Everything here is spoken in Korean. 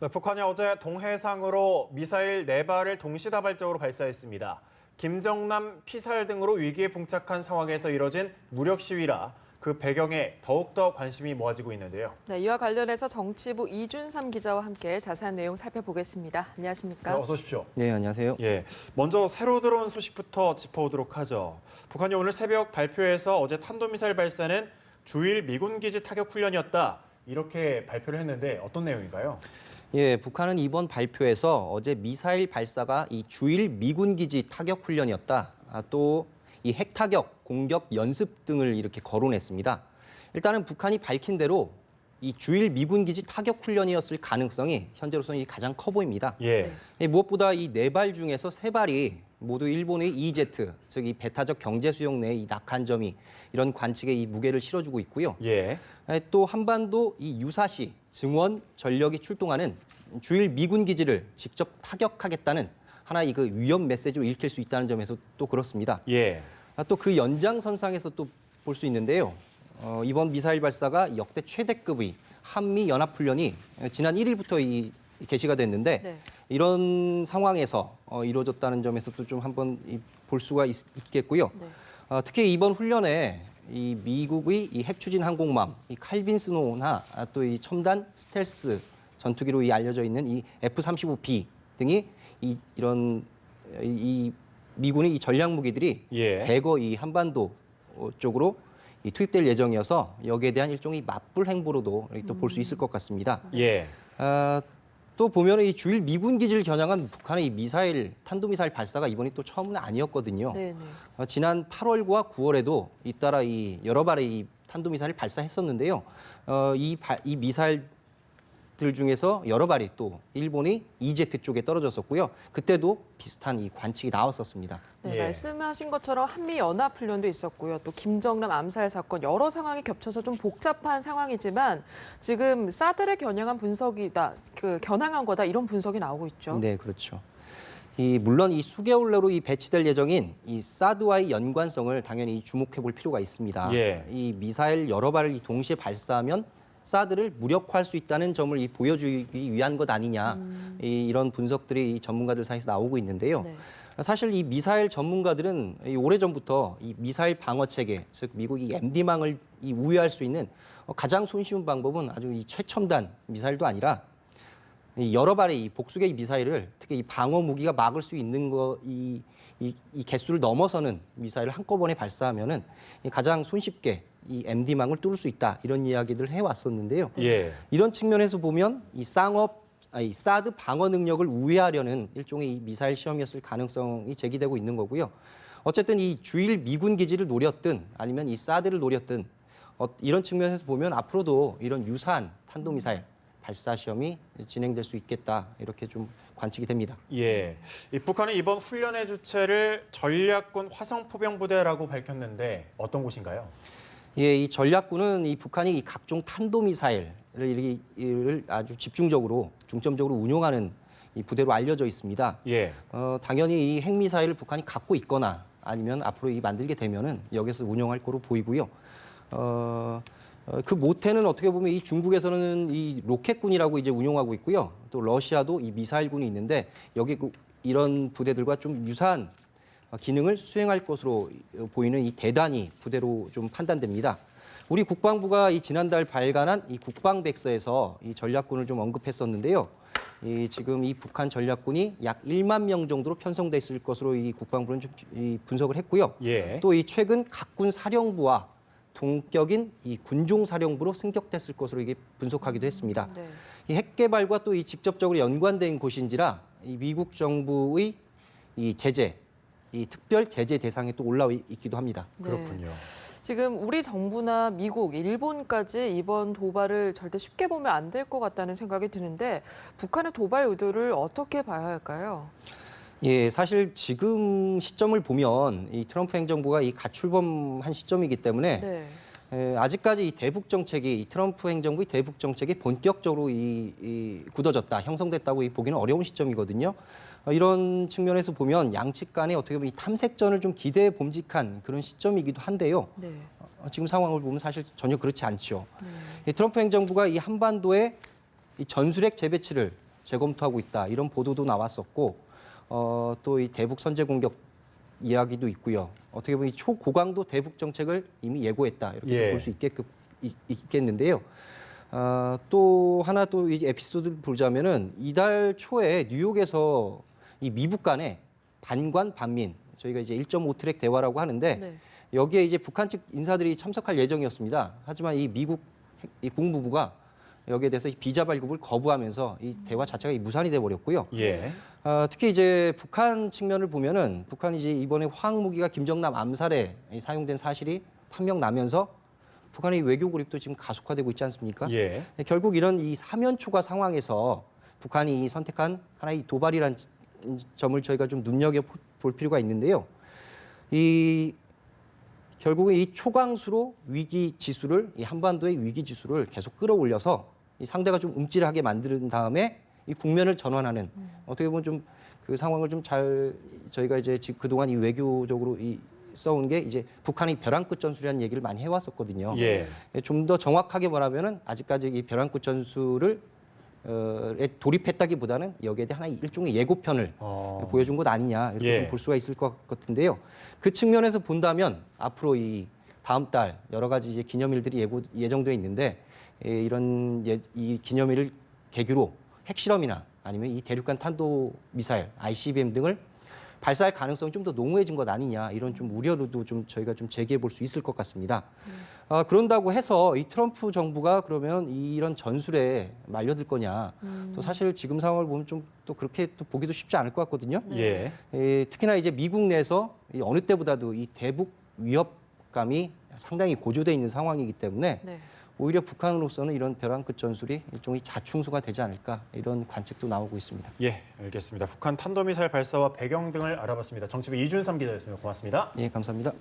네, 북한이 어제 동해상으로 미사일 4발을 동시다발적으로 발사했습니다. 김정남 피살 등으로 위기에 봉착한 상황에서 이뤄진 무력 시위라 그 배경에 더욱더 관심이 모아지고 있는데요. 네, 이와 관련해서 정치부 이준삼 기자와 함께 자세한 내용 살펴보겠습니다. 안녕하십니까? 네, 어서 오십시오. 네, 안녕하세요. 먼저 새로 들어온 소식부터 짚어보도록 하죠. 북한이 오늘 새벽 발표에서 어제 탄도미사일 발사는 주일 미군 기지 타격 훈련이었다. 이렇게 발표를 했는데 어떤 내용인가요? 북한은 이번 발표에서 어제 미사일 발사가 이 주일 미군 기지 타격 훈련이었다. 또 이 핵타격 공격 연습 등을 이렇게 거론했습니다. 일단은 북한이 밝힌 대로 이 주일 미군 기지 타격 훈련이었을 가능성이 현재로서는 가장 커 보입니다. 무엇보다 이 4발 중에서 3발이 모두 일본의 EEZ, 즉 이 배타적 경제 수용 내의 이 낙한점이 이런 관측에 이 무게를 실어주고 있고요. 또 한반도 이 유사시 증원 전력이 출동하는 주일 미군 기지를 직접 타격하겠다는 하나의 그 위험 메시지로 읽힐 수 있다는 점에서 또 그렇습니다. 또 그 연장선상에서 또 볼 수 있는데요. 이번 미사일 발사가 역대 최대급의 한미 연합훈련이 지난 1일부터 개시가 됐는데 이런 상황에서 이루어졌다는 점에서도 좀 한번 볼 수가 있겠고요. 특히 이번 훈련에 이 미국의 이 핵추진 항공모함, 이 칼빈 스노우나 또 이 첨단 스텔스 전투기로 알려져 있는 이 F-35B 등이 이런 미군의 이 전략 무기들이 대거 이 한반도 쪽으로 투입될 예정이어서 여기에 대한 일종의 맞불 행보로도 또 볼 수 있을 것 같습니다. 또 보면 이 주일 미군 기지를 겨냥한 북한의 이 미사일 탄도미사일 발사가 이번이 또 처음은 아니었거든요. 지난 8월과 9월에도 잇따라 여러 발의 이 탄도미사일을 발사했었는데요. 이 미사일들 중에서 여러 발이 또 일본의 EEZ 쪽에 떨어졌었고요. 그때도 비슷한 이 관측이 나왔었습니다. 말씀하신 것처럼 한미 연합 훈련도 있었고요. 또 김정남 암살 사건 여러 상황이 겹쳐서 좀 복잡한 상황이지만 지금 사드를 겨냥한 분석이다, 겨냥한 거다 이런 분석이 나오고 있죠. 네, 그렇죠. 물론 이 수개월 내로 배치될 예정인 이 사드와의 연관성을 당연히 주목해 볼 필요가 있습니다. 이 미사일 여러 발을 동시에 발사하면 사드를 무력화할 수 있다는 점을 보여주기 위한 것 아니냐, 이런 분석들이 전문가들 사이에서 나오고 있는데요. 사실 이 미사일 전문가들은 오래전부터 이 미사일 방어 체계, 즉 미국이 MD망을 우회할 수 있는 가장 손쉬운 방법은 아주 최첨단 미사일도 아니라 여러 발의 복수의 미사일을 특히 이 방어 무기가 막을 수 있는 이 개수를 넘어서는 미사일을 한꺼번에 발사하면은 가장 손쉽게 이 MD망을 뚫을 수 있다, 이런 이야기들을 해왔었는데요. 이런 측면에서 보면 이 사드 방어 능력을 우회하려는 일종의 이 미사일 시험이었을 가능성이 제기되고 있는 거고요. 어쨌든 이 주일 미군 기지를 노렸든 아니면 이 사드를 노렸든 이런 측면에서 보면 앞으로도 이런 유사한 탄도미사일 발사 시험이 진행될 수 있겠다, 이렇게 좀 관측이 됩니다. 이 북한이 이번 훈련의 주체를 전략군 화성포병부대라고 밝혔는데 어떤 곳인가요? 이 전략군은 이 북한이 각종 탄도미사일을 아주 집중적으로 중점적으로 운용하는 이 부대로 알려져 있습니다. 당연히 이 핵미사일을 북한이 갖고 있거나 아니면 앞으로 만들게 되면은 여기서 운용할 거로 보이고요. 그 모태는 어떻게 보면 이 중국에서는 이 로켓군이라고 운용하고 있고요. 또 러시아도 이 미사일군이 있는데 여기 이런 부대들과 좀 유사한 기능을 수행할 것으로 보이는 이 대단위 부대로 좀 판단됩니다. 우리 국방부가 지난달 발간한 이 국방백서에서 이 전략군을 좀 언급했었는데요. 지금 이 북한 전략군이 약 1만 명 정도로 편성돼 있을 것으로 이 국방부는 좀 분석을 했고요. 또 최근 각군 사령부와 동격인 이 군종사령부로 승격됐을 것으로 분석하기도 했습니다. 이 핵 개발과 또 직접적으로 연관된 곳인지라 이 미국 정부의 이 제재, 이 특별 제재 대상에 또 올라와 있기도 합니다. 그렇군요. 지금 우리 정부나 미국, 일본까지 이번 도발을 절대 쉽게 보면 안 될 것 같다는 생각이 드는데 북한의 도발 의도를 어떻게 봐야 할까요? 사실 지금 시점을 보면 이 트럼프 행정부가 가출범한 시점이기 때문에 아직까지 이 대북 정책이 이 트럼프 행정부의 대북 정책이 본격적으로 굳어졌다, 형성됐다고 보기는 어려운 시점이거든요. 이런 측면에서 보면 양측 간에 어떻게 보면 이 탐색전을 좀 기대에 봄직한 그런 시점이기도 한데요. 지금 상황을 보면 사실 전혀 그렇지 않죠. 트럼프 행정부가 이 한반도에 이 전술핵 재배치를 재검토하고 있다 이런 보도도 나왔었고 또 이 대북 선제 공격 이야기도 있고요. 어떻게 보면 이 초고강도 대북 정책을 이미 예고했다 이렇게 볼 수 있겠는데요. 또 하나 또 이 에피소드를 보자면은 이달 초에 뉴욕에서 이 미북 간의 반관 반민 저희가 이제 1.5트랙 대화라고 하는데 네. 여기에 이제 북한 측 인사들이 참석할 예정이었습니다. 하지만 이 미국 이 국무부가 여기에 대해서 비자 발급을 거부하면서 이 대화 자체가 무산이 돼 버렸고요. 예. 특히 이제 북한 측면을 보면은 북한이 이제 이번에 화학 무기가 김정남 암살에 사용된 사실이 판명 나면서 북한의 외교 고립도 지금 가속화되고 있지 않습니까? 예. 결국 이런 이 사면 초과 상황에서 북한이 선택한 하나의 도발이란 점을 저희가 좀 눈여겨 볼 필요가 있는데요. 결국은 이 초강수로 위기 지수를 이 한반도의 위기 지수를 계속 끌어올려서 이 상대가 좀 움찔하게 만든 다음에 이 국면을 전환하는 어떻게 보면 좀 그 상황을 좀 잘 저희가 이제 지금 그동안 이 외교적으로 써온 게 이제 북한이 벼랑 끝 전술이라는 얘기를 많이 해왔었거든요. 예. 좀 더 정확하게 말하면은 아직까지 이 벼랑 끝 전술을 돌입했다기보다는 여기에 대한 하나의 일종의 예고편을 보여준 것 아니냐 이렇게 예. 좀 볼 수가 있을 것 같은데요. 그 측면에서 본다면 앞으로 이 다음 달 여러 가지 이제 기념일들이 예정돼 있는데 이 기념일을 계기로 핵실험이나 아니면 이 대륙간 탄도 미사일 ICBM 등을 발사할 가능성이 좀 더 농후해진 것 아니냐 이런 좀 우려도 좀 저희가 좀 제기해 볼 수 있을 것 같습니다. 그런다고 해서 이 트럼프 정부가 그러면 이런 전술에 말려들 거냐 또 사실 지금 상황을 보면 좀 또 그렇게 또 보기도 쉽지 않을 것 같거든요. 예. 특히나 이제 미국 내에서 어느 때보다도 이 대북 위협감이 상당히 고조돼 있는 상황이기 때문에 네. 오히려 북한으로서는 이런 벼랑 끝 전술이 일종의 자충수가 되지 않을까 이런 관측도 나오고 있습니다. 예, 알겠습니다. 북한 탄도미사일 발사와 배경 등을 알아봤습니다. 정치부 이준삼 기자였습니다. 고맙습니다. 예, 감사합니다.